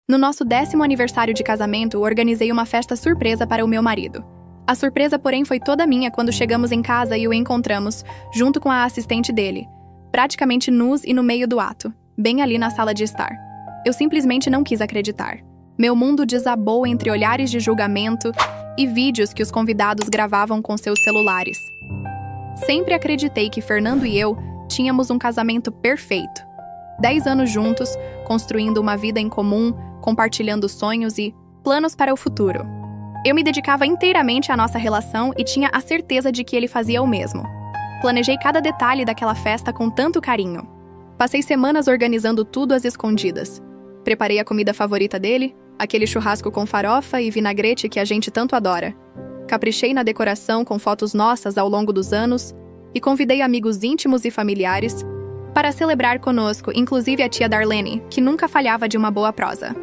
No nosso 10º aniversário de casamento, organizei uma festa surpresa para o meu marido. A surpresa, porém, foi toda minha quando chegamos em casa e o encontramos, junto com a assistente dele, praticamente nus e no meio do ato, bem ali na sala de estar. Eu simplesmente não quis acreditar. Meu mundo desabou entre olhares de julgamento e vídeos que os convidados gravavam com seus celulares. Sempre acreditei que Fernando e eu tínhamos um casamento perfeito. 10 anos juntos, construindo uma vida em comum, compartilhando sonhos e planos para o futuro. Eu me dedicava inteiramente à nossa relação e tinha a certeza de que ele fazia o mesmo. Planejei cada detalhe daquela festa com tanto carinho. Passei semanas organizando tudo às escondidas. Preparei a comida favorita dele, aquele churrasco com farofa e vinagrete que a gente tanto adora. Caprichei na decoração com fotos nossas ao longo dos anos e convidei amigos íntimos e familiares para celebrar conosco, inclusive a tia Darlene, que nunca falhava de uma boa prosa.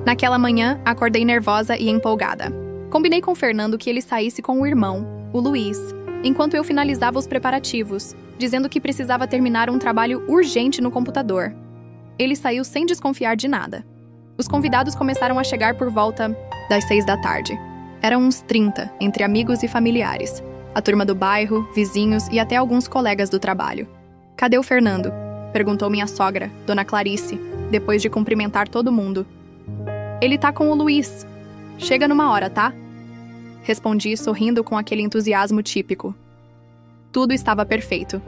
Naquela manhã, acordei nervosa e empolgada. Combinei com Fernando que ele saísse com o irmão, o Luiz, enquanto eu finalizava os preparativos, dizendo que precisava terminar um trabalho urgente no computador. Ele saiu sem desconfiar de nada. Os convidados começaram a chegar por volta das 6 da tarde. Eram uns 30, entre amigos e familiares. A turma do bairro, vizinhos e até alguns colegas do trabalho. "Cadê o Fernando?", perguntou minha sogra, Dona Clarice, depois de cumprimentar todo mundo. "Ele tá com o Luiz. Chega numa hora, tá?", respondi, sorrindo com aquele entusiasmo típico. Tudo estava perfeito.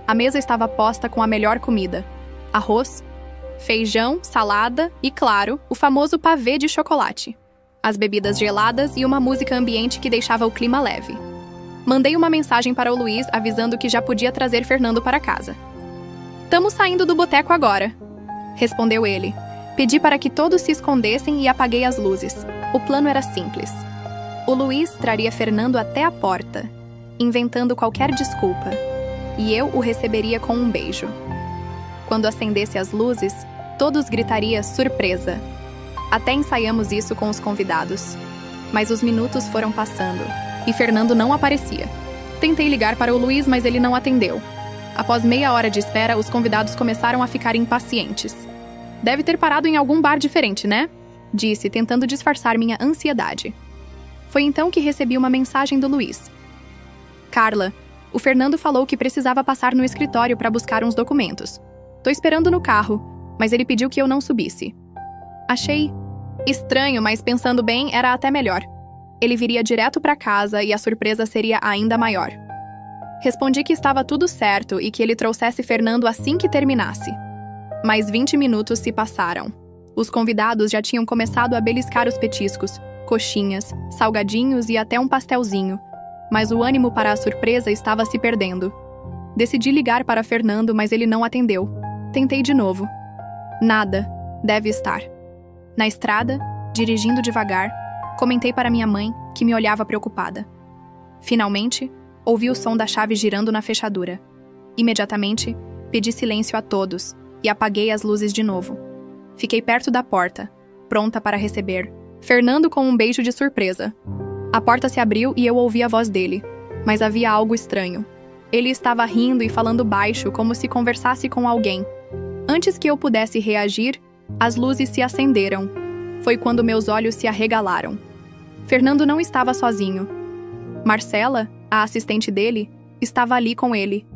A mesa estava posta com a melhor comida: arroz, feijão, salada e, claro, o famoso pavê de chocolate. As bebidas geladas e uma música ambiente que deixava o clima leve. Mandei uma mensagem para o Luiz avisando que já podia trazer Fernando para casa. "Tamo saindo do boteco agora", respondeu ele. Pedi para que todos se escondessem e apaguei as luzes. O plano era simples. O Luiz traria Fernando até a porta, inventando qualquer desculpa, e eu o receberia com um beijo. Quando acendesse as luzes, todos gritariam surpresa. Até ensaiamos isso com os convidados. Mas os minutos foram passando, e Fernando não aparecia. Tentei ligar para o Luiz, mas ele não atendeu. Após meia hora de espera, os convidados começaram a ficar impacientes. "Deve ter parado em algum bar diferente, né?", disse, tentando disfarçar minha ansiedade. Foi então que recebi uma mensagem do Luiz. "Carla, o Fernando falou que precisava passar no escritório para buscar uns documentos. Tô esperando no carro, mas ele pediu que eu não subisse." Achei estranho, mas pensando bem, era até melhor. Ele viria direto para casa e a surpresa seria ainda maior. Respondi que estava tudo certo e que ele trouxesse Fernando assim que terminasse. Mais 20 minutos se passaram. Os convidados já tinham começado a beliscar os petiscos, coxinhas, salgadinhos e até um pastelzinho, mas o ânimo para a surpresa estava se perdendo. Decidi ligar para Fernando, mas ele não atendeu. Tentei de novo. Nada. Deve estar. Na estrada, dirigindo devagar, comentei para minha mãe, que me olhava preocupada. Finalmente, ouvi o som da chave girando na fechadura. Imediatamente, pedi silêncio a todos e apaguei as luzes de novo. Fiquei perto da porta, pronta para receber Fernando com um beijo de surpresa. A porta se abriu e eu ouvi a voz dele, mas havia algo estranho. Ele estava rindo e falando baixo, como se conversasse com alguém. Antes que eu pudesse reagir, as luzes se acenderam. Foi quando meus olhos se arregalaram. Fernando não estava sozinho. Marcela, a assistente dele, estava ali com ele.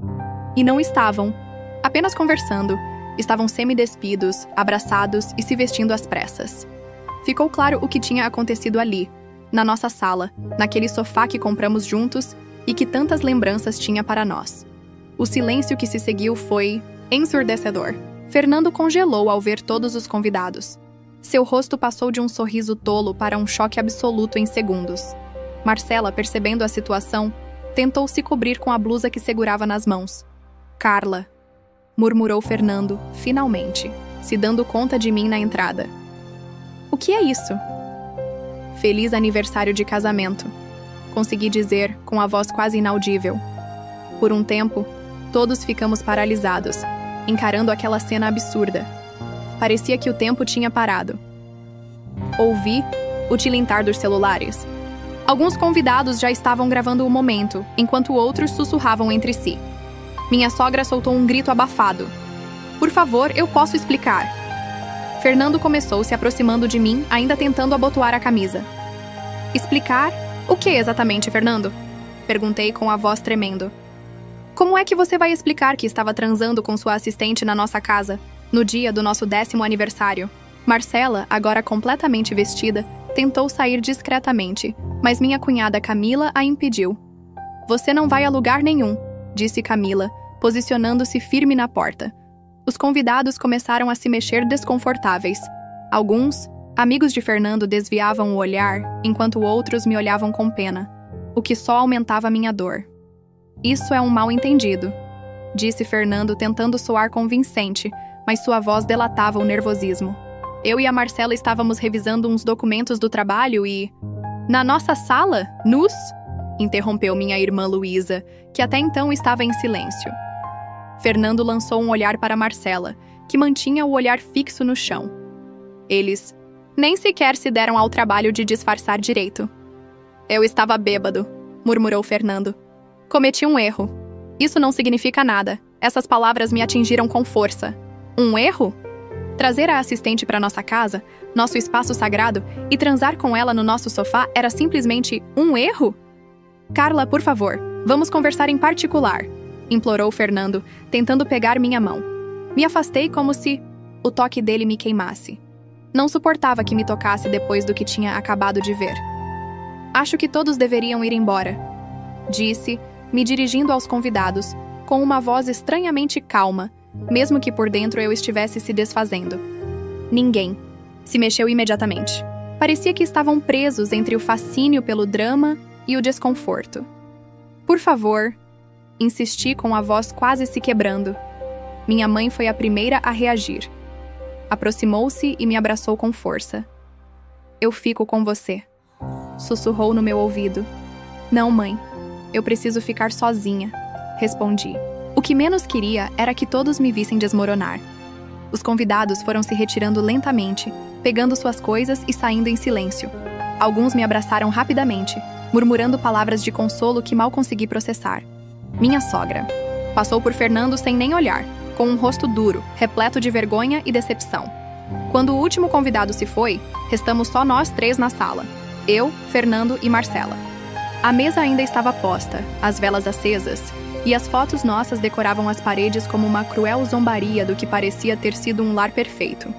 E não estavam apenas conversando. Estavam semi-despidos, abraçados e se vestindo às pressas. Ficou claro o que tinha acontecido ali, na nossa sala, naquele sofá que compramos juntos e que tantas lembranças tinha para nós. O silêncio que se seguiu foi ensurdecedor. Fernando congelou ao ver todos os convidados. Seu rosto passou de um sorriso tolo para um choque absoluto em segundos. Marcela, percebendo a situação, tentou se cobrir com a blusa que segurava nas mãos. "Carla", murmurou Fernando, finalmente, se dando conta de mim na entrada. "O que é isso?" "Feliz aniversário de casamento", consegui dizer com a voz quase inaudível. Por um tempo, todos ficamos paralisados, encarando aquela cena absurda. Parecia que o tempo tinha parado. Ouvi o tilintar dos celulares. Alguns convidados já estavam gravando o momento, enquanto outros sussurravam entre si. Minha sogra soltou um grito abafado. "Por favor, eu posso explicar." Fernando começou se aproximando de mim, ainda tentando abotoar a camisa. Explicar? O que exatamente, Fernando? Perguntei com a voz tremendo. Como é que você vai explicar que estava transando com sua assistente na nossa casa, no dia do nosso 10º aniversário? Marcela, agora completamente vestida, tentou sair discretamente, mas minha cunhada Camila a impediu. Você não vai a lugar nenhum, disse Camila, posicionando-se firme na porta. Os convidados começaram a se mexer desconfortáveis. Alguns, amigos de Fernando, desviavam o olhar, enquanto outros me olhavam com pena, o que só aumentava minha dor. Isso é um mal-entendido, disse Fernando, tentando soar convincente, mas sua voz delatava o nervosismo. Eu e a Marcela estávamos revisando uns documentos do trabalho e... Na nossa sala? Nus? Interrompeu minha irmã Luísa, que até então estava em silêncio. Fernando lançou um olhar para Marcela, que mantinha o olhar fixo no chão. Eles nem sequer se deram ao trabalho de disfarçar direito. Eu estava bêbado, murmurou Fernando. Cometi um erro. Isso não significa nada. Essas palavras me atingiram com força. Um erro? Trazer a assistente para nossa casa, nosso espaço sagrado, e transar com ela no nosso sofá era simplesmente um erro? Carla, por favor, vamos conversar em particular, implorou Fernando, tentando pegar minha mão. Me afastei como se o toque dele me queimasse. Não suportava que me tocasse depois do que tinha acabado de ver. Acho que todos deveriam ir embora, disse, me dirigindo aos convidados, com uma voz estranhamente calma, mesmo que por dentro eu estivesse se desfazendo. Ninguém se mexeu imediatamente. Parecia que estavam presos entre o fascínio pelo drama e o desconforto. Por favor, insisti com a voz quase se quebrando. Minha mãe foi a primeira a reagir. Aproximou-se e me abraçou com força. Eu fico com você, sussurrou no meu ouvido. Não, mãe, eu preciso ficar sozinha, respondi. O que menos queria era que todos me vissem desmoronar. Os convidados foram se retirando lentamente, pegando suas coisas e saindo em silêncio. Alguns me abraçaram rapidamente, murmurando palavras de consolo que mal consegui processar. Minha sogra passou por Fernando sem nem olhar, com um rosto duro, repleto de vergonha e decepção. Quando o último convidado se foi, restamos só nós 3 na sala. Eu, Fernando e Marcela. A mesa ainda estava posta, as velas acesas, e as fotos nossas decoravam as paredes como uma cruel zombaria do que parecia ter sido um lar perfeito.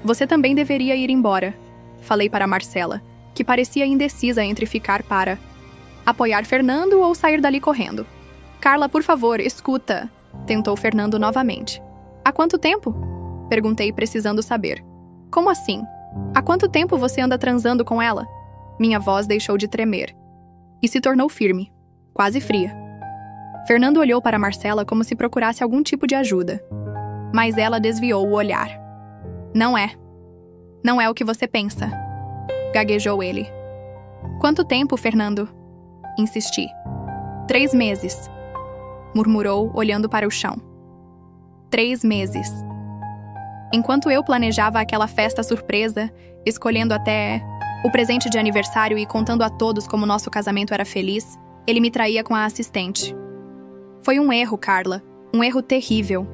Você também deveria ir embora, falei para Marcela, que parecia indecisa entre ficar para apoiar Fernando ou sair dali correndo. Carla, por favor, escuta, tentou Fernando novamente. Há quanto tempo? Perguntei, precisando saber. Como assim? Há quanto tempo você anda transando com ela? Minha voz deixou de tremer e se tornou firme, quase fria. Fernando olhou para Marcela como se procurasse algum tipo de ajuda, mas ela desviou o olhar. Não é o que você pensa, gaguejou ele. Quanto tempo, Fernando? Insisti. 3 meses, murmurou, olhando para o chão. 3 meses. Enquanto eu planejava aquela festa surpresa, escolhendo até o presente de aniversário e contando a todos como nosso casamento era feliz, ele me traía com a assistente. Foi um erro, Carla. Um erro terrível.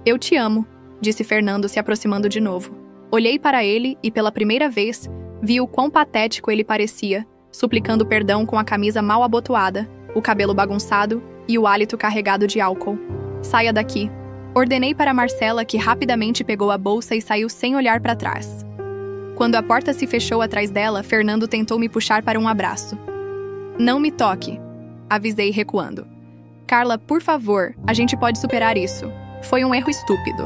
Eu te amo, disse Fernando, se aproximando de novo. Olhei para ele e, pela primeira vez, vi o quão patético ele parecia, suplicando perdão com a camisa mal abotoada, o cabelo bagunçado e o hálito carregado de álcool. Saia daqui. Ordenei para Marcela, que rapidamente pegou a bolsa e saiu sem olhar para trás. Quando a porta se fechou atrás dela, Fernando tentou me puxar para um abraço. Não me toque, avisei recuando. Carla, por favor, a gente pode superar isso. Foi um erro estúpido.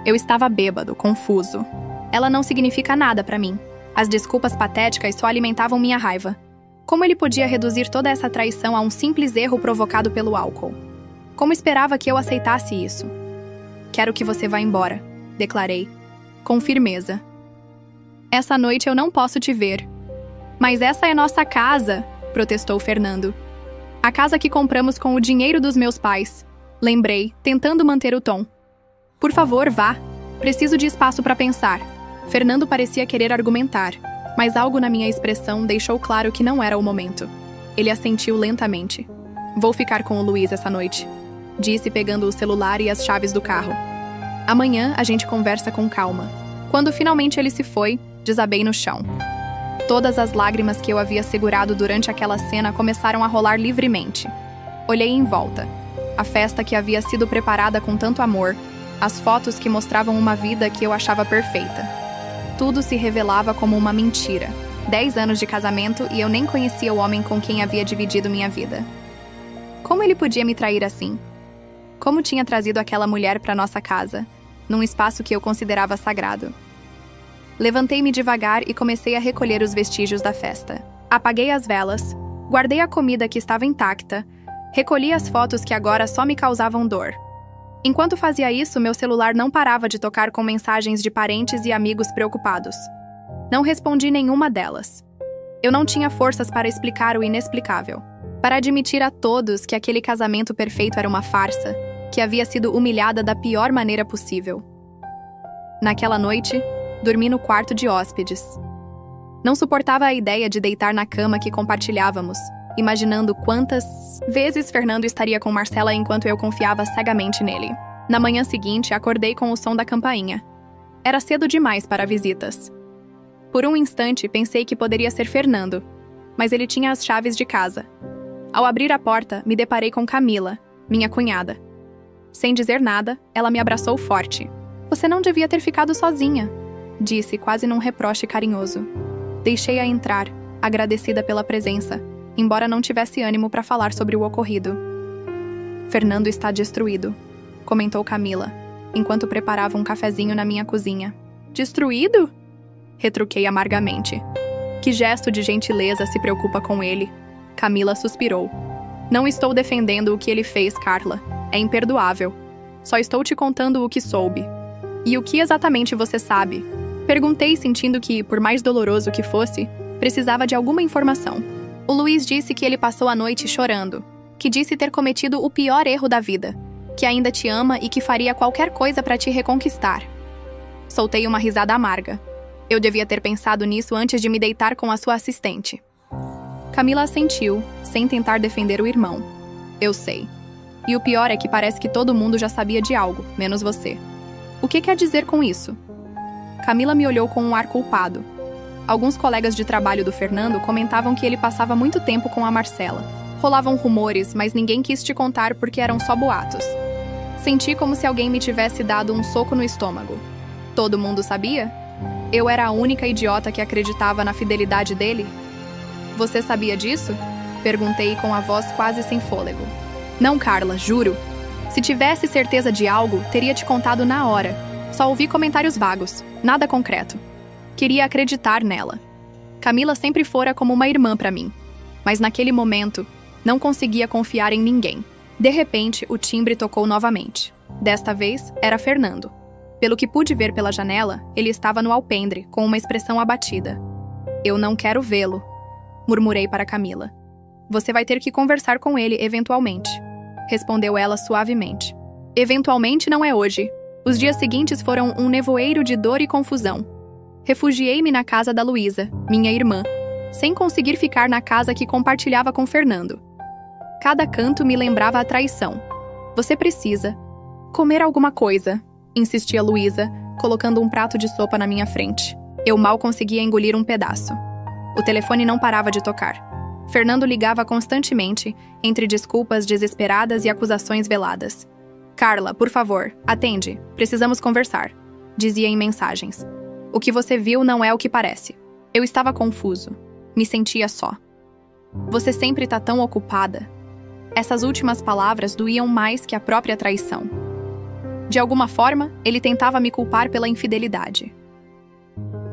Eu estava bêbado, confuso. Ela não significa nada para mim. As desculpas patéticas só alimentavam minha raiva. Como ele podia reduzir toda essa traição a um simples erro provocado pelo álcool? Como esperava que eu aceitasse isso? Quero que você vá embora, declarei, com firmeza. Essa noite eu não posso te ver. Mas essa é nossa casa, protestou Fernando. A casa que compramos com o dinheiro dos meus pais. Lembrei, tentando manter o tom. Por favor, vá. Preciso de espaço para pensar. Fernando parecia querer argumentar, mas algo na minha expressão deixou claro que não era o momento. Ele assentiu lentamente. Vou ficar com o Luiz essa noite, disse pegando o celular e as chaves do carro. Amanhã a gente conversa com calma. Quando finalmente ele se foi, desabei no chão. Todas as lágrimas que eu havia segurado durante aquela cena começaram a rolar livremente. Olhei em volta. A festa que havia sido preparada com tanto amor, as fotos que mostravam uma vida que eu achava perfeita. Tudo se revelava como uma mentira. 10 anos de casamento e eu nem conhecia o homem com quem havia dividido minha vida. Como ele podia me trair assim? Como tinha trazido aquela mulher para nossa casa, num espaço que eu considerava sagrado? Levantei-me devagar e comecei a recolher os vestígios da festa. Apaguei as velas, guardei a comida que estava intacta, recolhi as fotos que agora só me causavam dor. Enquanto fazia isso, meu celular não parava de tocar com mensagens de parentes e amigos preocupados. Não respondi nenhuma delas. Eu não tinha forças para explicar o inexplicável, para admitir a todos que aquele casamento perfeito era uma farsa, que havia sido humilhada da pior maneira possível. Naquela noite, dormi no quarto de hóspedes. Não suportava a ideia de deitar na cama que compartilhávamos, imaginando quantas vezes Fernando estaria com Marcela enquanto eu confiava cegamente nele. Na manhã seguinte, acordei com o som da campainha. Era cedo demais para visitas. Por um instante, pensei que poderia ser Fernando, mas ele tinha as chaves de casa. Ao abrir a porta, me deparei com Camila, minha cunhada. Sem dizer nada, ela me abraçou forte. "Você não devia ter ficado sozinha", disse, quase num reproche carinhoso. Deixei-a entrar, agradecida pela presença, embora não tivesse ânimo para falar sobre o ocorrido. "Fernando está destruído", comentou Camila, enquanto preparava um cafezinho na minha cozinha. "Destruído?", retruquei amargamente. "Que gesto de gentileza se preocupa com ele?", Camila suspirou. "Não estou defendendo o que ele fez, Carla. É imperdoável. Só estou te contando o que soube." "E o que exatamente você sabe?", perguntei, sentindo que, por mais doloroso que fosse, precisava de alguma informação. "O Luiz disse que ele passou a noite chorando, que disse ter cometido o pior erro da vida, que ainda te ama e que faria qualquer coisa para te reconquistar." Soltei uma risada amarga. Eu devia ter pensado nisso antes de me deitar com a sua assistente. Camila assentiu, sem tentar defender o irmão. "Eu sei. E o pior é que parece que todo mundo já sabia de algo, menos você. O que quer dizer com isso?" Camila me olhou com um ar culpado. Alguns colegas de trabalho do Fernando comentavam que ele passava muito tempo com a Marcela. Rolavam rumores, mas ninguém quis te contar porque eram só boatos. Senti como se alguém me tivesse dado um soco no estômago. Todo mundo sabia? Eu era a única idiota que acreditava na fidelidade dele? "Você sabia disso?", perguntei com a voz quase sem fôlego. "Não, Carla, juro. Se tivesse certeza de algo, teria te contado na hora. Só ouvi comentários vagos, nada concreto. Queria acreditar nela. Camila sempre fora como uma irmã para mim. Mas naquele momento, não conseguia confiar em ninguém." De repente, o timbre tocou novamente. Desta vez, era Fernando. Pelo que pude ver pela janela, ele estava no alpendre, com uma expressão abatida. "Eu não quero vê-lo", murmurei para Camila. "Você vai ter que conversar com ele eventualmente", respondeu ela suavemente. "Eventualmente não é hoje." Os dias seguintes foram um nevoeiro de dor e confusão. Refugiei-me na casa da Luísa, minha irmã, sem conseguir ficar na casa que compartilhava com Fernando. Cada canto me lembrava a traição. "Você precisa comer alguma coisa", insistia Luísa, colocando um prato de sopa na minha frente. Eu mal conseguia engolir um pedaço. O telefone não parava de tocar. Fernando ligava constantemente, entre desculpas desesperadas e acusações veladas. "Carla, por favor, atende. Precisamos conversar", dizia em mensagens. "O que você viu não é o que parece." Eu estava confuso. Me sentia só. "Você sempre tá tão ocupada." Essas últimas palavras doíam mais que a própria traição. De alguma forma, ele tentava me culpar pela infidelidade.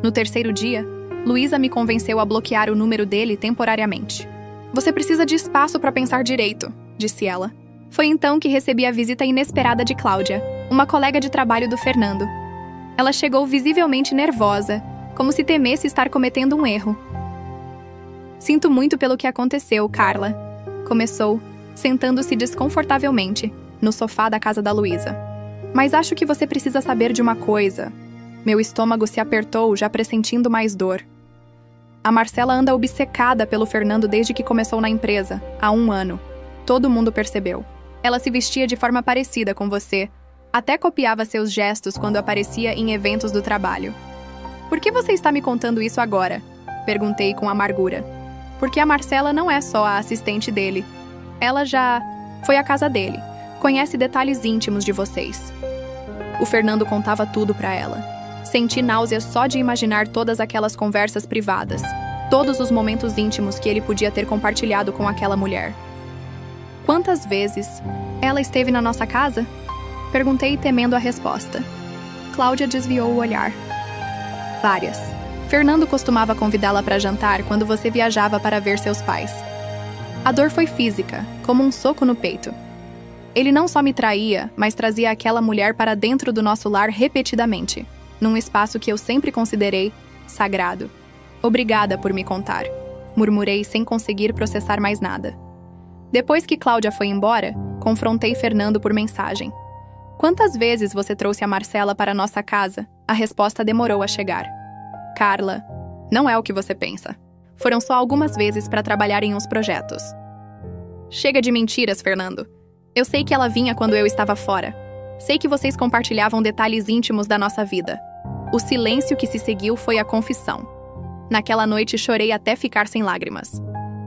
No terceiro dia, Luísa me convenceu a bloquear o número dele temporariamente. "Você precisa de espaço para pensar direito", disse ela. Foi então que recebi a visita inesperada de Cláudia, uma colega de trabalho do Fernando. Ela chegou visivelmente nervosa, como se temesse estar cometendo um erro. "Sinto muito pelo que aconteceu, Carla", começou, sentando-se desconfortavelmente, no sofá da casa da Luísa. "Mas acho que você precisa saber de uma coisa." Meu estômago se apertou, já pressentindo mais dor. "A Marcela anda obcecada pelo Fernando desde que começou na empresa, há 1 ano. Todo mundo percebeu. Ela se vestia de forma parecida com você. Até copiava seus gestos quando aparecia em eventos do trabalho. Por que você está me contando isso agora? Perguntei com amargura. Porque a Marcela não é só a assistente dele. Ela já foi à casa dele. Conhece detalhes íntimos de vocês. O Fernando contava tudo para ela. Senti náusea só de imaginar todas aquelas conversas privadas. Todos os momentos íntimos que ele podia ter compartilhado com aquela mulher. Quantas vezes ela esteve na nossa casa? Perguntei temendo a resposta. Cláudia desviou o olhar. Várias. Fernando costumava convidá-la para jantar quando você viajava para ver seus pais. A dor foi física, como um soco no peito. Ele não só me traía, mas trazia aquela mulher para dentro do nosso lar repetidamente, num espaço que eu sempre considerei sagrado. Obrigada por me contar, murmurei sem conseguir processar mais nada. Depois que Cláudia foi embora, confrontei Fernando por mensagem. Quantas vezes você trouxe a Marcela para nossa casa? A resposta demorou a chegar. Carla, não é o que você pensa. Foram só algumas vezes para trabalhar em uns projetos. Chega de mentiras, Fernando. Eu sei que ela vinha quando eu estava fora. Sei que vocês compartilhavam detalhes íntimos da nossa vida. O silêncio que se seguiu foi a confissão. Naquela noite chorei até ficar sem lágrimas.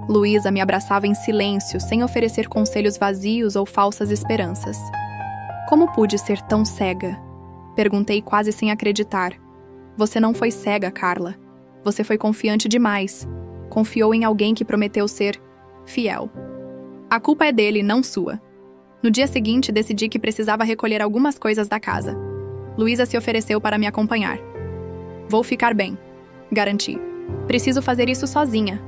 Luísa me abraçava em silêncio, sem oferecer conselhos vazios ou falsas esperanças. Como pude ser tão cega? Perguntei quase sem acreditar. Você não foi cega, Carla. Você foi confiante demais. Confiou em alguém que prometeu ser fiel. A culpa é dele, não sua. No dia seguinte, decidi que precisava recolher algumas coisas da casa. Luísa se ofereceu para me acompanhar. Vou ficar bem, garanti. Preciso fazer isso sozinha.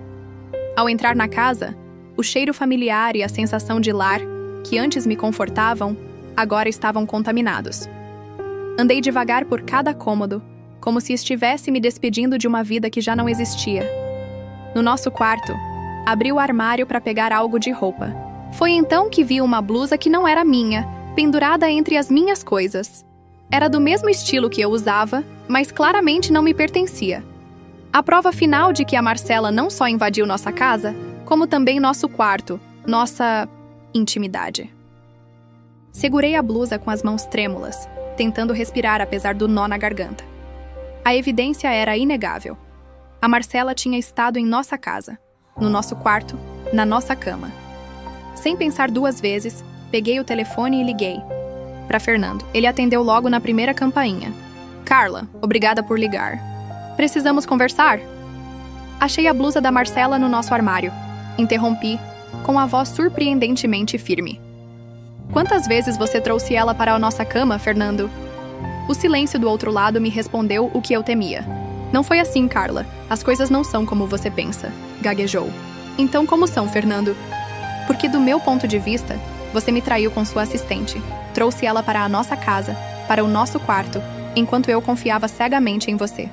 Ao entrar na casa, o cheiro familiar e a sensação de lar, que antes me confortavam, agora estavam contaminados. Andei devagar por cada cômodo, como se estivesse me despedindo de uma vida que já não existia. No nosso quarto, abri o armário para pegar algo de roupa. Foi então que vi uma blusa que não era minha, pendurada entre as minhas coisas. Era do mesmo estilo que eu usava, mas claramente não me pertencia. A prova final de que a Marcela não só invadiu nossa casa, como também nosso quarto, nossa intimidade. Segurei a blusa com as mãos trêmulas, tentando respirar apesar do nó na garganta. A evidência era inegável. A Marcela tinha estado em nossa casa, no nosso quarto, na nossa cama. Sem pensar duas vezes, peguei o telefone e liguei. Para Fernando. Ele atendeu logo na primeira campainha. Carla, obrigada por ligar. Precisamos conversar? Achei a blusa da Marcela no nosso armário. Interrompi, com a voz surpreendentemente firme. Quantas vezes você trouxe ela para a nossa cama, Fernando? O silêncio do outro lado me respondeu o que eu temia. Não foi assim, Carla. As coisas não são como você pensa, gaguejou. Então como são, Fernando? Porque do meu ponto de vista, você me traiu com sua assistente. Trouxe ela para a nossa casa, para o nosso quarto, enquanto eu confiava cegamente em você.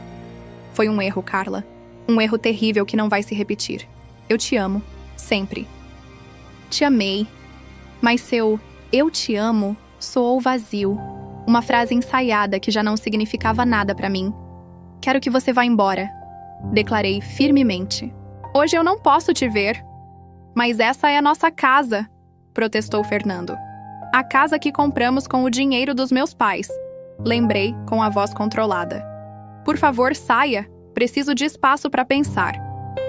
Foi um erro, Carla. Um erro terrível que não vai se repetir. Eu te amo, sempre. Te amei. Mas seu "eu te amo" soou vazio. Uma frase ensaiada que já não significava nada para mim. Quero que você vá embora, declarei firmemente. Hoje eu não posso te ver. Mas essa é a nossa casa, protestou Fernando. A casa que compramos com o dinheiro dos meus pais, lembrei com a voz controlada. Por favor, saia. Preciso de espaço para pensar.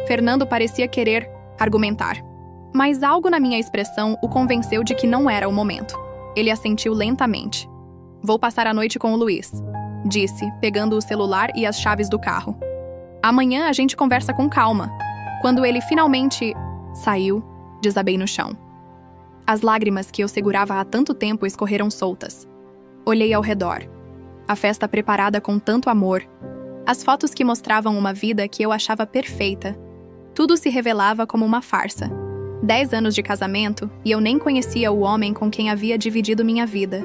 Fernando parecia querer argumentar. Mas algo na minha expressão o convenceu de que não era o momento. Ele assentiu lentamente. Vou passar a noite com o Luiz, disse, pegando o celular e as chaves do carro. Amanhã a gente conversa com calma. Quando ele finalmente saiu, desabei no chão. As lágrimas que eu segurava há tanto tempo escorreram soltas. Olhei ao redor. A festa preparada com tanto amor. As fotos que mostravam uma vida que eu achava perfeita. Tudo se revelava como uma farsa. 10 anos de casamento e eu nem conhecia o homem com quem havia dividido minha vida.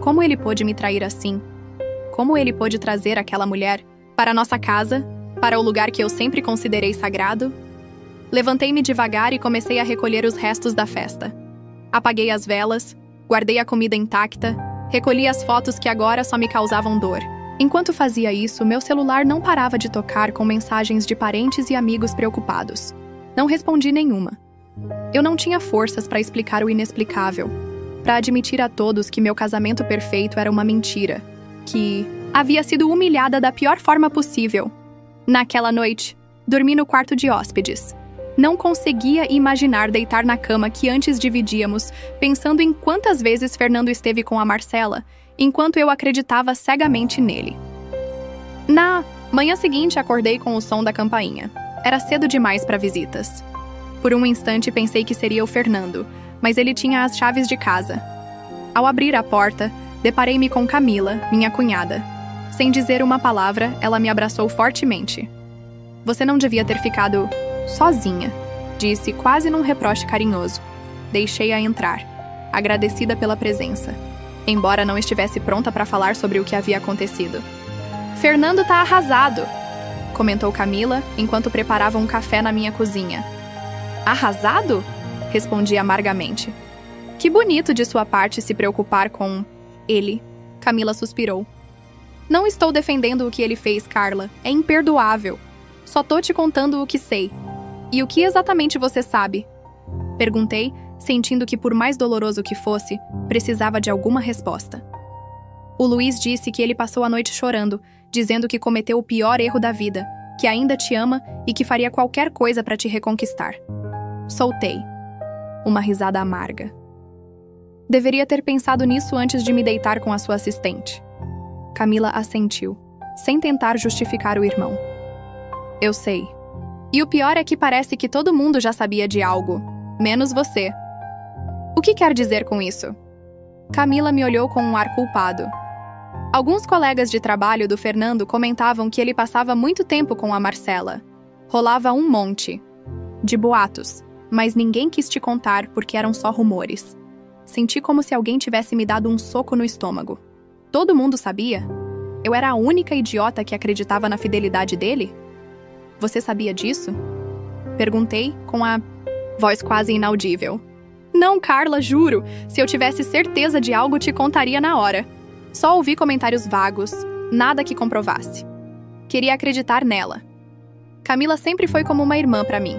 Como ele pôde me trair assim? Como ele pôde trazer aquela mulher para nossa casa, para o lugar que eu sempre considerei sagrado? Levantei-me devagar e comecei a recolher os restos da festa. Apaguei as velas, guardei a comida intacta, recolhi as fotos que agora só me causavam dor. Enquanto fazia isso, meu celular não parava de tocar com mensagens de parentes e amigos preocupados. Não respondi nenhuma. Eu não tinha forças para explicar o inexplicável, para admitir a todos que meu casamento perfeito era uma mentira, que Havia sido humilhada da pior forma possível. Naquela noite, dormi no quarto de hóspedes. Não conseguia imaginar deitar na cama que antes dividíamos, pensando em quantas vezes Fernando esteve com a Marcela, enquanto eu acreditava cegamente nele. Na manhã seguinte, acordei com o som da campainha. Era cedo demais para visitas. Por um instante, pensei que seria o Fernando, mas ele tinha as chaves de casa. Ao abrir a porta, deparei-me com Camila, minha cunhada. Sem dizer uma palavra, ela me abraçou fortemente. Você não devia ter ficado sozinha, disse quase num reproche carinhoso. Deixei-a entrar, agradecida pela presença, embora não estivesse pronta para falar sobre o que havia acontecido. Fernando tá arrasado, comentou Camila, enquanto preparava um café na minha cozinha. Arrasado? Respondi amargamente. Que bonito de sua parte se preocupar com ele, Camila suspirou. Não estou defendendo o que ele fez, Carla. É imperdoável. Só tô te contando o que sei. E o que exatamente você sabe? Perguntei, sentindo que, por mais doloroso que fosse, precisava de alguma resposta. O Luiz disse que ele passou a noite chorando, dizendo que cometeu o pior erro da vida, que ainda te ama e que faria qualquer coisa para te reconquistar. Soltei. Uma risada amarga. Deveria ter pensado nisso antes de me deitar com a sua assistente. Camila assentiu, sem tentar justificar o irmão. Eu sei. E o pior é que parece que todo mundo já sabia de algo, menos você. O que quer dizer com isso? Camila me olhou com um ar culpado. Alguns colegas de trabalho do Fernando comentavam que ele passava muito tempo com a Marcela. Rolava um monte de boatos, mas ninguém quis te contar porque eram só rumores. Senti como se alguém tivesse me dado um soco no estômago. Todo mundo sabia? Eu era a única idiota que acreditava na fidelidade dele? Você sabia disso? Perguntei com a voz quase inaudível. Não, Carla, juro. Se eu tivesse certeza de algo, te contaria na hora. Só ouvi comentários vagos, nada que comprovasse. Queria acreditar nela. Camila sempre foi como uma irmã para mim.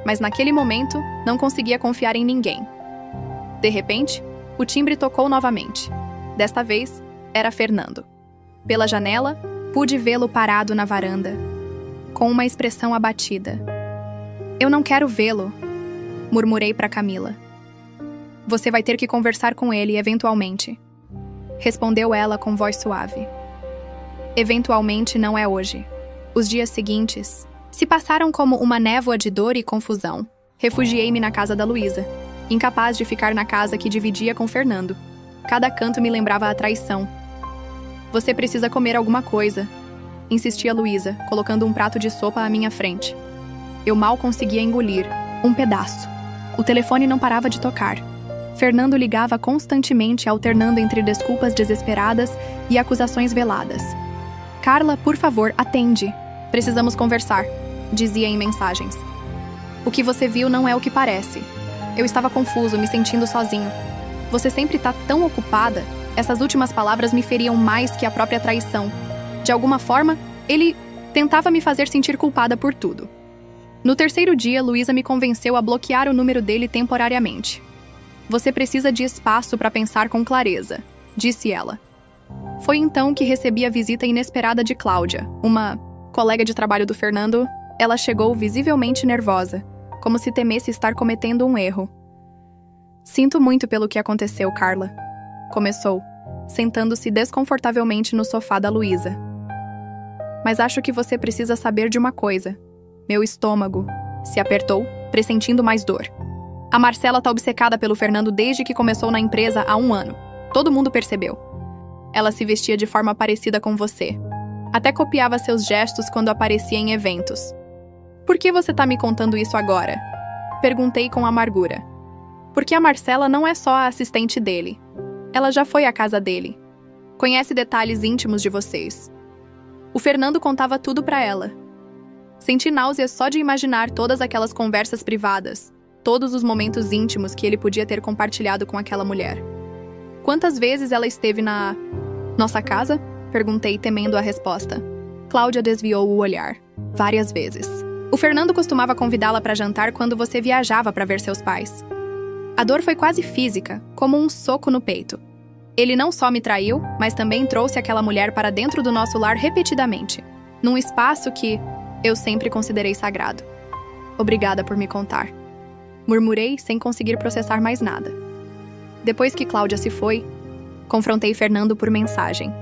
Mas naquele momento, não conseguia confiar em ninguém. De repente, o timbre tocou novamente. Desta vez, era Fernando. Pela janela, pude vê-lo parado na varanda, com uma expressão abatida. Eu não quero vê-lo, murmurei para Camila. Você vai ter que conversar com ele, eventualmente, respondeu ela com voz suave. Eventualmente não é hoje. Os dias seguintes se passaram como uma névoa de dor e confusão. Refugiei-me na casa da Luísa, incapaz de ficar na casa que dividia com Fernando. Cada canto me lembrava a traição. Você precisa comer alguma coisa, insistia Luísa, colocando um prato de sopa à minha frente. Eu mal conseguia engolir um pedaço. O telefone não parava de tocar. Fernando ligava constantemente, alternando entre desculpas desesperadas e acusações veladas. Carla, por favor, atende. Precisamos conversar, dizia em mensagens. O que você viu não é o que parece. Eu estava confuso, me sentindo sozinho. Você sempre está tão ocupada. Essas últimas palavras me feriam mais que a própria traição. De alguma forma, ele tentava me fazer sentir culpada por tudo. No terceiro dia, Luísa me convenceu a bloquear o número dele temporariamente. Você precisa de espaço para pensar com clareza, disse ela. Foi então que recebi a visita inesperada de Cláudia, uma colega de trabalho do Fernando. Ela chegou visivelmente nervosa, como se temesse estar cometendo um erro. Sinto muito pelo que aconteceu, Carla, começou, sentando-se desconfortavelmente no sofá da Luísa. Mas acho que você precisa saber de uma coisa. Meu estômago se apertou, pressentindo mais dor. A Marcela tá obcecada pelo Fernando desde que começou na empresa há 1 ano. Todo mundo percebeu. Ela se vestia de forma parecida com você. Até copiava seus gestos quando aparecia em eventos. Por que você tá me contando isso agora? Perguntei com amargura. Porque a Marcela não é só a assistente dele. Ela já foi à casa dele. Conhece detalhes íntimos de vocês. O Fernando contava tudo pra ela. Senti náuseas só de imaginar todas aquelas conversas privadas, todos os momentos íntimos que ele podia ter compartilhado com aquela mulher. Quantas vezes ela esteve na nossa casa? Perguntei, temendo a resposta. Cláudia desviou o olhar. Várias vezes. O Fernando costumava convidá-la para jantar quando você viajava para ver seus pais. A dor foi quase física, como um soco no peito. Ele não só me traiu, mas também trouxe aquela mulher para dentro do nosso lar repetidamente, num espaço que eu sempre considerei sagrado. Obrigada por me contar. Murmurei sem conseguir processar mais nada. Depois que Cláudia se foi, confrontei Fernando por mensagem.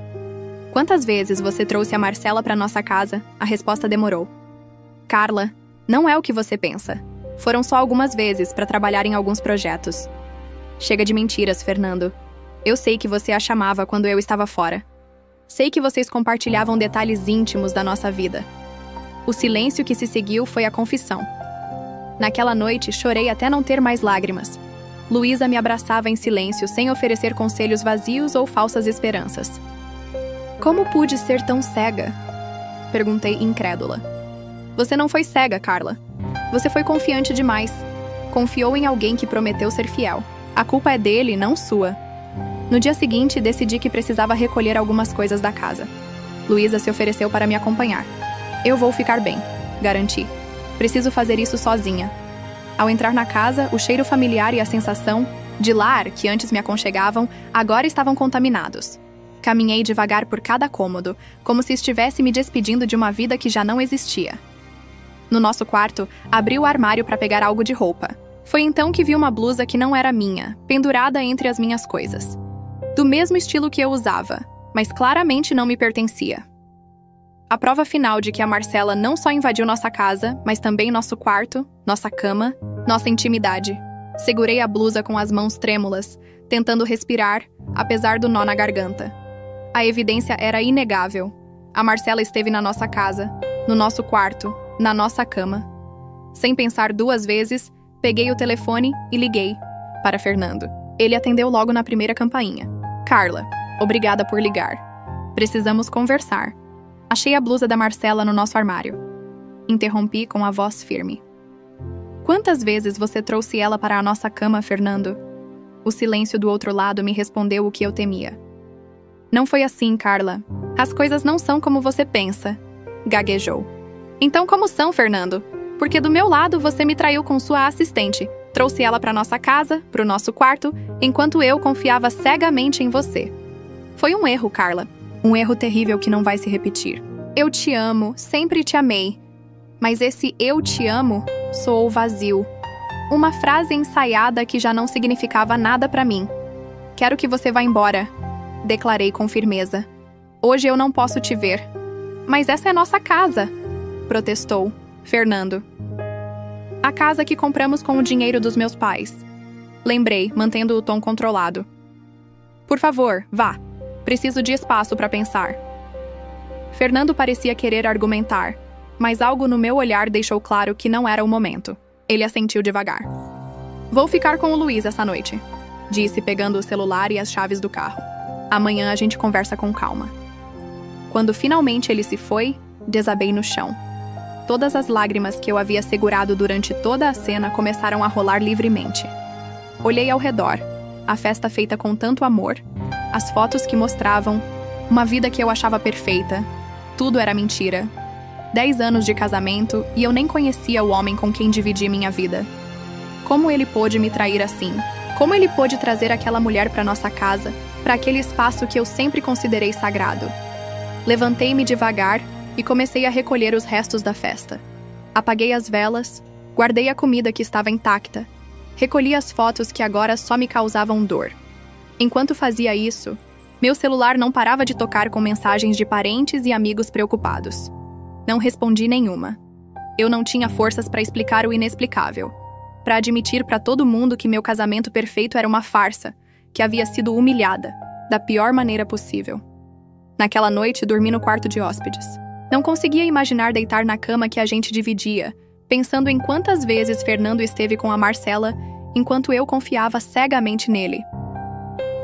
Quantas vezes você trouxe a Marcela para nossa casa? A resposta demorou. Carla, não é o que você pensa. Foram só algumas vezes para trabalhar em alguns projetos. Chega de mentiras, Fernando. Eu sei que você a chamava quando eu estava fora. Sei que vocês compartilhavam detalhes íntimos da nossa vida. O silêncio que se seguiu foi a confissão. Naquela noite, chorei até não ter mais lágrimas. Luísa me abraçava em silêncio, sem oferecer conselhos vazios ou falsas esperanças. Como pude ser tão cega? Perguntei incrédula. Você não foi cega, Carla. Você foi confiante demais. Confiou em alguém que prometeu ser fiel. A culpa é dele, não sua. No dia seguinte, decidi que precisava recolher algumas coisas da casa. Luísa se ofereceu para me acompanhar. Eu vou ficar bem, garanti. Preciso fazer isso sozinha. Ao entrar na casa, o cheiro familiar e a sensação de lar, que antes me aconchegavam, agora estavam contaminados. Caminhei devagar por cada cômodo, como se estivesse me despedindo de uma vida que já não existia. No nosso quarto, abri o armário para pegar algo de roupa. Foi então que vi uma blusa que não era minha, pendurada entre as minhas coisas. Do mesmo estilo que eu usava, mas claramente não me pertencia. A prova final de que a Marcela não só invadiu nossa casa, mas também nosso quarto, nossa cama, nossa intimidade. Segurei a blusa com as mãos trêmulas, tentando respirar, apesar do nó na garganta. A evidência era inegável. A Marcela esteve na nossa casa, no nosso quarto, na nossa cama. Sem pensar duas vezes, peguei o telefone e liguei para Fernando. Ele atendeu logo na primeira campainha. Carla, obrigada por ligar. Precisamos conversar. Achei a blusa da Marcela no nosso armário. Interrompi com a voz firme. Quantas vezes você trouxe ela para a nossa cama, Fernando? O silêncio do outro lado me respondeu o que eu temia. Não foi assim, Carla. As coisas não são como você pensa. Gaguejou. Então como são, Fernando? Porque do meu lado você me traiu com sua assistente. Trouxe ela para nossa casa, para o nosso quarto, enquanto eu confiava cegamente em você. Foi um erro, Carla. Um erro terrível que não vai se repetir. Eu te amo, sempre te amei. Mas esse eu te amo soou vazio. Uma frase ensaiada que já não significava nada para mim. Quero que você vá embora, declarei com firmeza. Hoje eu não posso te ver. Mas essa é nossa casa, protestou Fernando. A casa que compramos com o dinheiro dos meus pais. Lembrei, mantendo o tom controlado. Por favor, vá. Preciso de espaço para pensar. Fernando parecia querer argumentar, mas algo no meu olhar deixou claro que não era o momento. Ele assentiu devagar. Vou ficar com o Luiz essa noite, disse pegando o celular e as chaves do carro. Amanhã a gente conversa com calma. Quando finalmente ele se foi, desabei no chão. Todas as lágrimas que eu havia segurado durante toda a cena começaram a rolar livremente. Olhei ao redor, a festa feita com tanto amor, as fotos que mostravam, uma vida que eu achava perfeita. Tudo era mentira. 10 anos de casamento e eu nem conhecia o homem com quem dividi minha vida. Como ele pôde me trair assim? Como ele pôde trazer aquela mulher para nossa casa, para aquele espaço que eu sempre considerei sagrado? Levantei-me devagar e comecei a recolher os restos da festa. Apaguei as velas, guardei a comida que estava intacta, recolhi as fotos que agora só me causavam dor. Enquanto fazia isso, meu celular não parava de tocar com mensagens de parentes e amigos preocupados. Não respondi nenhuma. Eu não tinha forças para explicar o inexplicável, para admitir para todo mundo que meu casamento perfeito era uma farsa, que havia sido humilhada, da pior maneira possível. Naquela noite, dormi no quarto de hóspedes. Não conseguia imaginar deitar na cama que a gente dividia, pensando em quantas vezes Fernando esteve com a Marcela, enquanto eu confiava cegamente nele.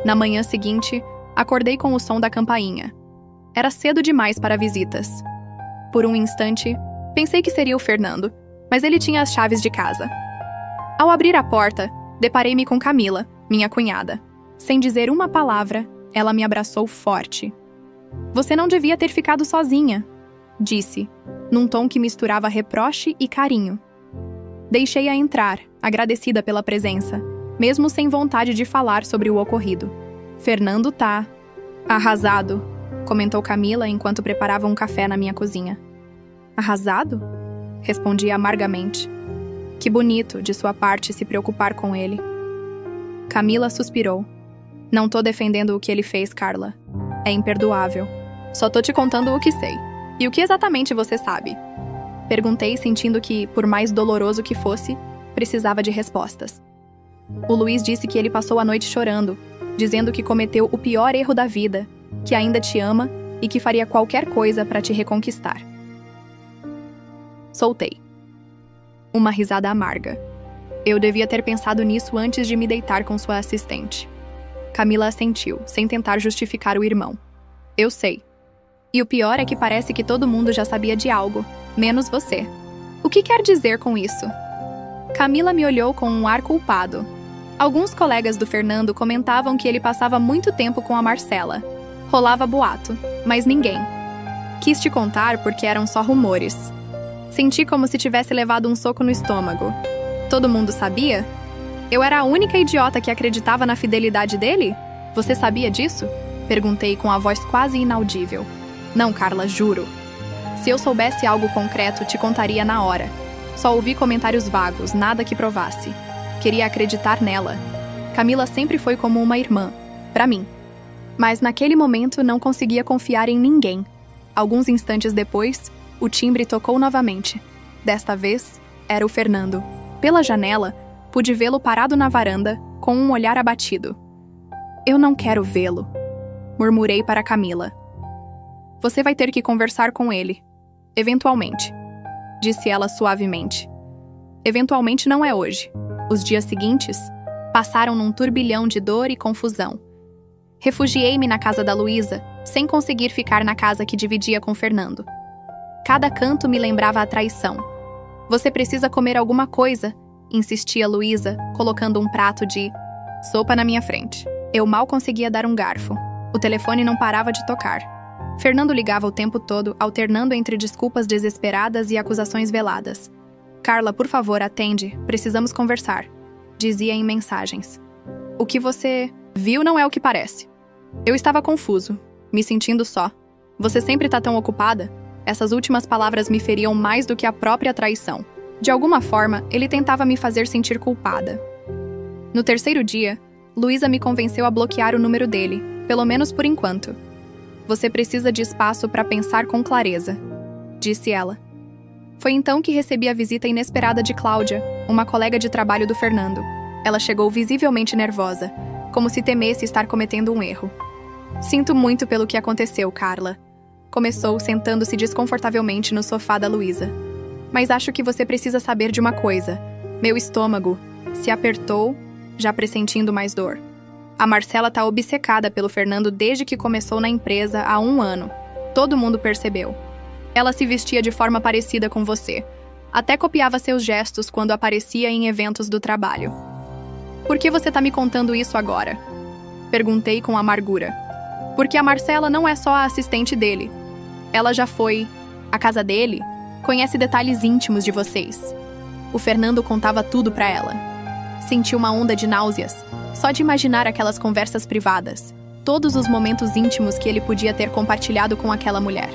Na manhã seguinte, acordei com o som da campainha. Era cedo demais para visitas. Por um instante, pensei que seria o Fernando, mas ele tinha as chaves de casa. Ao abrir a porta, deparei-me com Camila, minha cunhada. Sem dizer uma palavra, ela me abraçou forte. Você não devia ter ficado sozinha, disse, num tom que misturava reproche e carinho. Deixei-a entrar, agradecida pela presença, mesmo sem vontade de falar sobre o ocorrido. Fernando tá arrasado, comentou Camila enquanto preparava um café na minha cozinha. Arrasado? Respondi amargamente. Que bonito de sua parte se preocupar com ele. Camila suspirou. Não tô defendendo o que ele fez, Carla. É imperdoável. Só tô te contando o que sei. E o que exatamente você sabe? Perguntei, sentindo que, por mais doloroso que fosse, precisava de respostas. O Luiz disse que ele passou a noite chorando, dizendo que cometeu o pior erro da vida, que ainda te ama e que faria qualquer coisa para te reconquistar. Soltei. Uma risada amarga. Eu devia ter pensado nisso antes de me deitar com sua assistente. Camila assentiu, sem tentar justificar o irmão. Eu sei. E o pior é que parece que todo mundo já sabia de algo, menos você. O que quer dizer com isso? Camila me olhou com um ar culpado. Alguns colegas do Fernando comentavam que ele passava muito tempo com a Marcela. Rolava boato, mas ninguém. Quis te contar porque eram só rumores. Senti como se tivesse levado um soco no estômago. Todo mundo sabia? Eu era a única idiota que acreditava na fidelidade dele? Você sabia disso? Perguntei com a voz quase inaudível. Não, Carla, juro. Se eu soubesse algo concreto, te contaria na hora. Só ouvi comentários vagos, nada que provasse. Queria acreditar nela. Camila sempre foi como uma irmã, pra mim. Mas naquele momento não conseguia confiar em ninguém. Alguns instantes depois, o timbre tocou novamente. Desta vez, era o Fernando. Pela janela, pude vê-lo parado na varanda, com um olhar abatido. Eu não quero vê-lo, murmurei para Camila. Você vai ter que conversar com ele. Eventualmente, disse ela suavemente. Eventualmente não é hoje. Os dias seguintes passaram num turbilhão de dor e confusão. Refugiei-me na casa da Luísa, sem conseguir ficar na casa que dividia com Fernando. Cada canto me lembrava a traição. Você precisa comer alguma coisa, insistia Luísa, colocando um prato de sopa na minha frente. Eu mal conseguia dar um garfo. O telefone não parava de tocar. Fernando ligava o tempo todo, alternando entre desculpas desesperadas e acusações veladas. Carla, por favor, atende. Precisamos conversar, dizia em mensagens. O que você viu não é o que parece. Eu estava confuso, me sentindo só. Você sempre tá tão ocupada? Essas últimas palavras me feriam mais do que a própria traição. De alguma forma, ele tentava me fazer sentir culpada. No terceiro dia, Luísa me convenceu a bloquear o número dele, pelo menos por enquanto. Você precisa de espaço para pensar com clareza, disse ela. Foi então que recebi a visita inesperada de Cláudia, uma colega de trabalho do Fernando. Ela chegou visivelmente nervosa, como se temesse estar cometendo um erro. Sinto muito pelo que aconteceu, Carla. Começou sentando-se desconfortavelmente no sofá da Luísa. Mas acho que você precisa saber de uma coisa. Meu estômago se apertou, já pressentindo mais dor. A Marcela tá obcecada pelo Fernando desde que começou na empresa há 1 ano. Todo mundo percebeu. Ela se vestia de forma parecida com você. Até copiava seus gestos quando aparecia em eventos do trabalho. Por que você tá me contando isso agora? Perguntei com amargura. Porque a Marcela não é só a assistente dele. Ela já foi à casa dele, conhece detalhes íntimos de vocês. O Fernando contava tudo pra ela. Senti uma onda de náuseas, só de imaginar aquelas conversas privadas, todos os momentos íntimos que ele podia ter compartilhado com aquela mulher.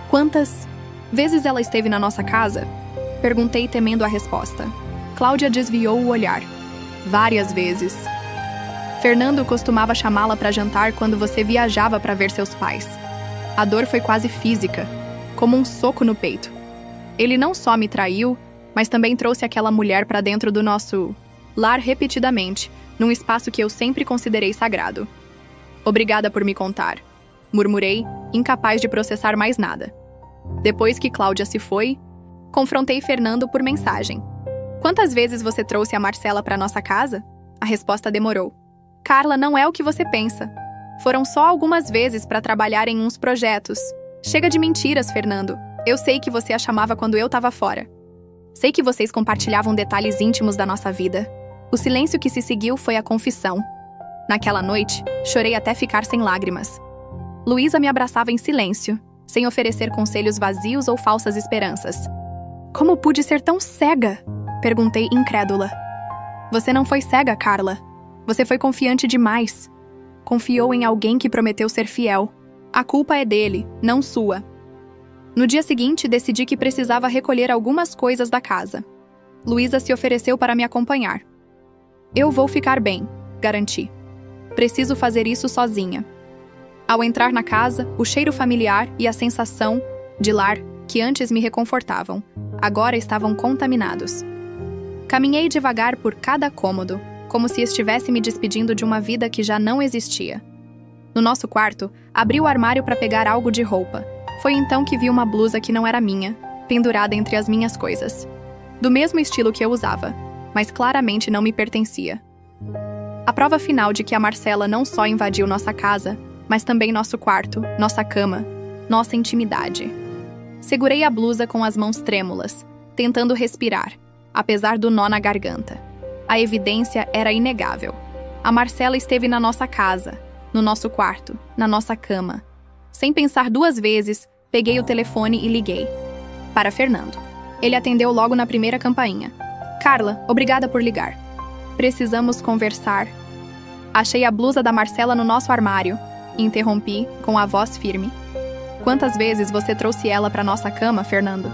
Quantas vezes ela esteve na nossa casa? Perguntei temendo a resposta. Cláudia desviou o olhar. Várias vezes. Fernando costumava chamá-la para jantar quando você viajava para ver seus pais. A dor foi quase física, como um soco no peito. Ele não só me traiu, mas também trouxe aquela mulher para dentro do nosso lar repetidamente, num espaço que eu sempre considerei sagrado. Obrigada por me contar, murmurei, incapaz de processar mais nada. Depois que Cláudia se foi, confrontei Fernando por mensagem. Quantas vezes você trouxe a Marcela para nossa casa? A resposta demorou. Carla, não é o que você pensa. Foram só algumas vezes para trabalhar em uns projetos. Chega de mentiras, Fernando. Eu sei que você a chamava quando eu estava fora. Sei que vocês compartilhavam detalhes íntimos da nossa vida. O silêncio que se seguiu foi a confissão. Naquela noite, chorei até ficar sem lágrimas. Luísa me abraçava em silêncio, sem oferecer conselhos vazios ou falsas esperanças. Como pude ser tão cega? Perguntei incrédula. Você não foi cega, Carla. Você foi confiante demais. Confiou em alguém que prometeu ser fiel. A culpa é dele, não sua. No dia seguinte, decidi que precisava recolher algumas coisas da casa. Luísa se ofereceu para me acompanhar. Eu vou ficar bem, garanti. Preciso fazer isso sozinha. Ao entrar na casa, o cheiro familiar e a sensação de lar que antes me reconfortavam, agora estavam contaminados. Caminhei devagar por cada cômodo, como se estivesse me despedindo de uma vida que já não existia. No nosso quarto, abri o armário para pegar algo de roupa. Foi então que vi uma blusa que não era minha, pendurada entre as minhas coisas. Do mesmo estilo que eu usava, mas claramente não me pertencia. A prova final de que a Marcela não só invadiu nossa casa, mas também nosso quarto, nossa cama, nossa intimidade. Segurei a blusa com as mãos trêmulas, tentando respirar, apesar do nó na garganta. A evidência era inegável. A Marcela esteve na nossa casa, no nosso quarto, na nossa cama. Sem pensar duas vezes, peguei o telefone e liguei. Para Fernando. Ele atendeu logo na primeira campainha. Carla, obrigada por ligar. Precisamos conversar. Achei a blusa da Marcela no nosso armário. Interrompi, com a voz firme. Quantas vezes você trouxe ela para nossa cama, Fernando?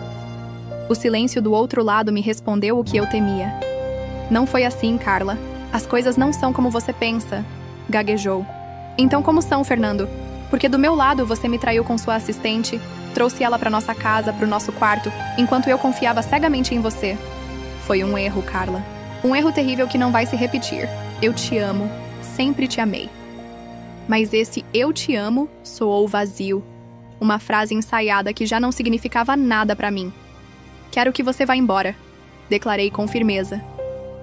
O silêncio do outro lado me respondeu o que eu temia. Não foi assim, Carla. As coisas não são como você pensa. Gaguejou. Então como são, Fernando? Porque do meu lado você me traiu com sua assistente, trouxe ela para nossa casa, para o nosso quarto, enquanto eu confiava cegamente em você. Foi um erro, Carla. Um erro terrível que não vai se repetir. Eu te amo. Sempre te amei. Mas esse eu te amo soou vazio. Uma frase ensaiada que já não significava nada para mim. Quero que você vá embora, declarei com firmeza.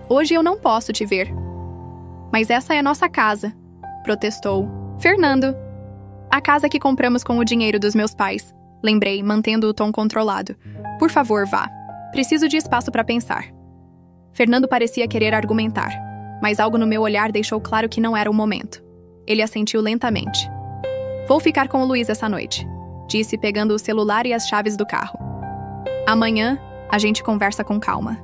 Hoje eu não posso te ver. Mas essa é nossa casa, protestou. Fernando. A casa que compramos com o dinheiro dos meus pais, lembrei, mantendo o tom controlado. Por favor, vá. Preciso de espaço para pensar. Fernando parecia querer argumentar, mas algo no meu olhar deixou claro que não era o momento. Ele assentiu lentamente. Vou ficar com o Luiz essa noite, disse pegando o celular e as chaves do carro. Amanhã, a gente conversa com calma.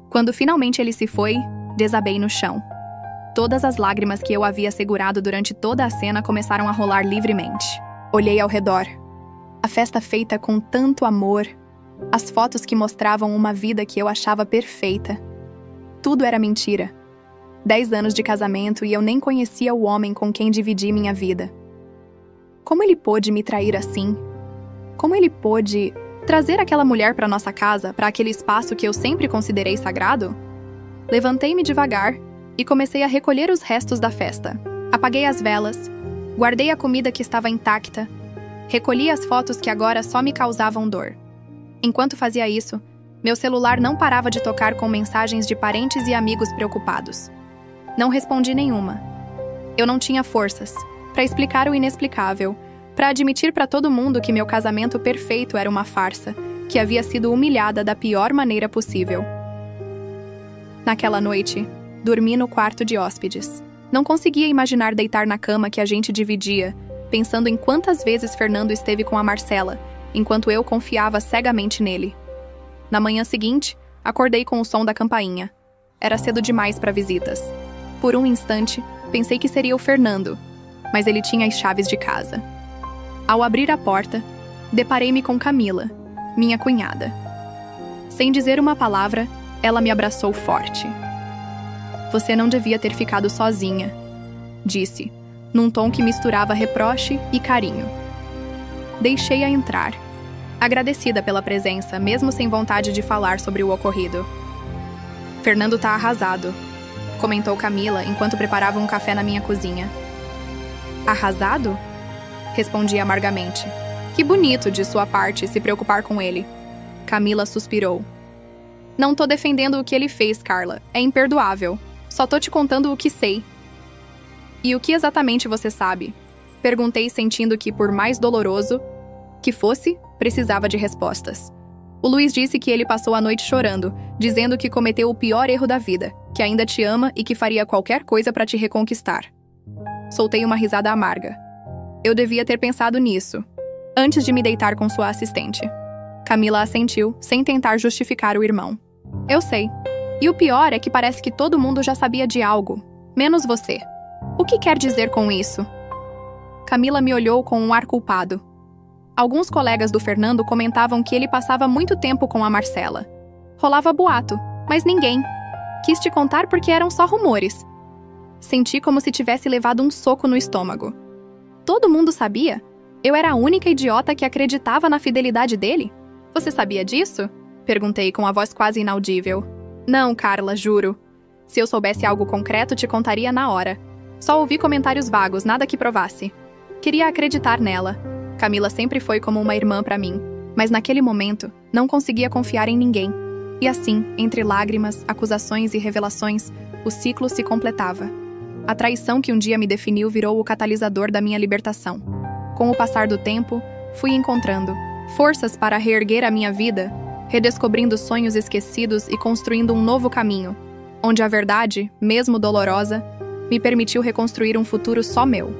Quando finalmente ele se foi, desabei no chão. Todas as lágrimas que eu havia segurado durante toda a cena começaram a rolar livremente. Olhei ao redor. A festa feita com tanto amor. As fotos que mostravam uma vida que eu achava perfeita. Tudo era mentira. 10 anos de casamento e eu nem conhecia o homem com quem dividi minha vida. Como ele pôde me trair assim? Como ele pôde trazer aquela mulher para nossa casa, para aquele espaço que eu sempre considerei sagrado? Levantei-me devagar e comecei a recolher os restos da festa. Apaguei as velas, guardei a comida que estava intacta, recolhi as fotos que agora só me causavam dor. Enquanto fazia isso, meu celular não parava de tocar com mensagens de parentes e amigos preocupados. Não respondi nenhuma. Eu não tinha forças para explicar o inexplicável, para admitir para todo mundo que meu casamento perfeito era uma farsa, que havia sido humilhada da pior maneira possível. Naquela noite, dormi no quarto de hóspedes. Não conseguia imaginar deitar na cama que a gente dividia, pensando em quantas vezes Fernando esteve com a Marcela, enquanto eu confiava cegamente nele. Na manhã seguinte, acordei com o som da campainha. Era cedo demais para visitas. Por um instante, pensei que seria o Fernando, mas ele tinha as chaves de casa. Ao abrir a porta, deparei-me com Camila, minha cunhada. Sem dizer uma palavra, ela me abraçou forte. Você não devia ter ficado sozinha, disse, num tom que misturava reproche e carinho. Deixei-a entrar, agradecida pela presença, mesmo sem vontade de falar sobre o ocorrido. Fernando tá arrasado, comentou Camila enquanto preparava um café na minha cozinha. Arrasado? Respondi amargamente. Que bonito de sua parte se preocupar com ele. Camila suspirou. Não tô defendendo o que ele fez, Carla. É imperdoável. Só tô te contando o que sei. E o que exatamente você sabe? Perguntei, sentindo que, por mais doloroso que fosse, precisava de respostas. O Luiz disse que ele passou a noite chorando, dizendo que cometeu o pior erro da vida, que ainda te ama e que faria qualquer coisa para te reconquistar. Soltei uma risada amarga. Eu devia ter pensado nisso, antes de me deitar com sua assistente. Camila assentiu, sem tentar justificar o irmão. Eu sei. E o pior é que parece que todo mundo já sabia de algo, menos você. O que quer dizer com isso? Camila me olhou com um ar culpado. Alguns colegas do Fernando comentavam que ele passava muito tempo com a Marcela. Rolava boato, mas ninguém. Quis te contar porque eram só rumores. Senti como se tivesse levado um soco no estômago. Todo mundo sabia? Eu era a única idiota que acreditava na fidelidade dele? Você sabia disso? Perguntei com a voz quase inaudível. Não, Carla, juro. Se eu soubesse algo concreto, te contaria na hora. Só ouvi comentários vagos, nada que provasse. Queria acreditar nela. Camila sempre foi como uma irmã para mim. Mas naquele momento, não conseguia confiar em ninguém. E assim, entre lágrimas, acusações e revelações, o ciclo se completava. A traição que um dia me definiu virou o catalisador da minha libertação. Com o passar do tempo, fui encontrando forças para reerguer a minha vida, redescobrindo sonhos esquecidos e construindo um novo caminho, onde a verdade, mesmo dolorosa, me permitiu reconstruir um futuro só meu.